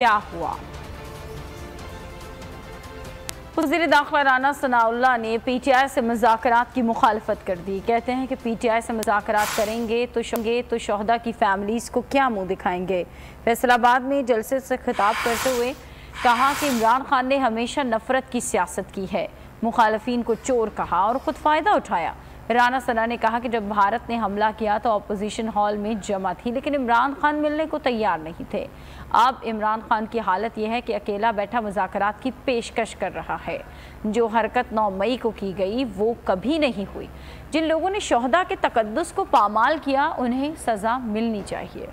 क्या हुआ? वज़ीर दाखिला राना सनाउल्लाह ने पीटीआई से मुज़ाकरात की मुखालफत कर दी। कहते हैं कि पीटीआई से मुज़ाकरात करेंगे तो शहदा की फैमिलीज़ को क्या मुंह दिखाएंगे। फैसलाबाद में जलसे से खिताब करते हुए कहा कि इमरान खान ने हमेशा नफरत की सियासत की है, मुखालफीन को चोर कहा और खुद फ़ायदा उठाया। राना सना ने कहा कि जब भारत ने हमला किया तो अपोजिशन हॉल में जमा थी, लेकिन इमरान खान मिलने को तैयार नहीं थे। अब इमरान खान की हालत यह है कि अकेला बैठा मुज़ाकरात की पेशकश कर रहा है। जो हरकत 9 मई को की गई वो कभी नहीं हुई। जिन लोगों ने शोहदा के तकद्दुस को पामाल किया उन्हें सज़ा मिलनी चाहिए।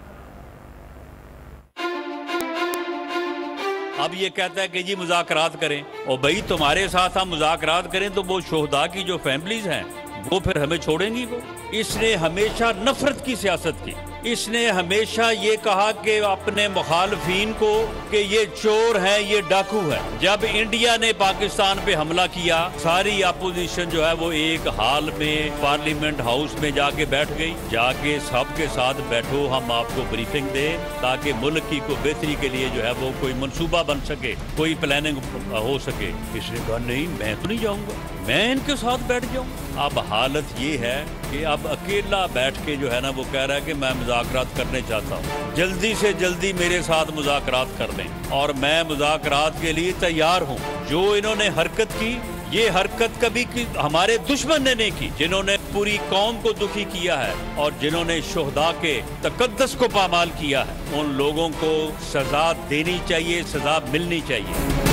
अब ये कहता है कि जी मुज़ाकरात करें, और भाई तुम्हारे साथ हम मुज़ाकरात करें तो वो शोहदा की जो फैमिलीज हैं वो फिर हमें छोड़ेंगी। वो इसने हमेशा नफरत की सियासत की। इसने हमेशा ये कहा कि अपने मुखालफीन को कि ये चोर है, ये डाकू है। जब इंडिया ने पाकिस्तान पे हमला किया, सारी अपोजिशन जो है वो एक हाल में पार्लियामेंट हाउस में जाके बैठ गई। जाके सबके साथ बैठो, हम आपको ब्रीफिंग दें ताकि मुल्क की को बेहतरी के लिए जो है वो कोई मंसूबा बन सके, कोई प्लानिंग हो सके। इसने कहा नहीं, मैं तो नहीं जाऊंगा, मैं इनके साथ बैठ जाऊं। अब हालत ये है कि अब अकेला बैठ के जो है ना वो कह रहा है कि मैं मुज़ाकरात करने चाहता हूँ, जल्दी से जल्दी मेरे साथ मुज़ाकरात कर लें और मैं मुज़ाकरात के लिए तैयार हूँ। जो इन्होंने हरकत की, ये हरकत कभी हमारे दुश्मन ने नहीं की, जिन्होंने पूरी कौम को दुखी किया है और जिन्होंने शोहदा के तकद्दुस को पामाल किया है, उन लोगों को सजा देनी चाहिए, सजा मिलनी चाहिए।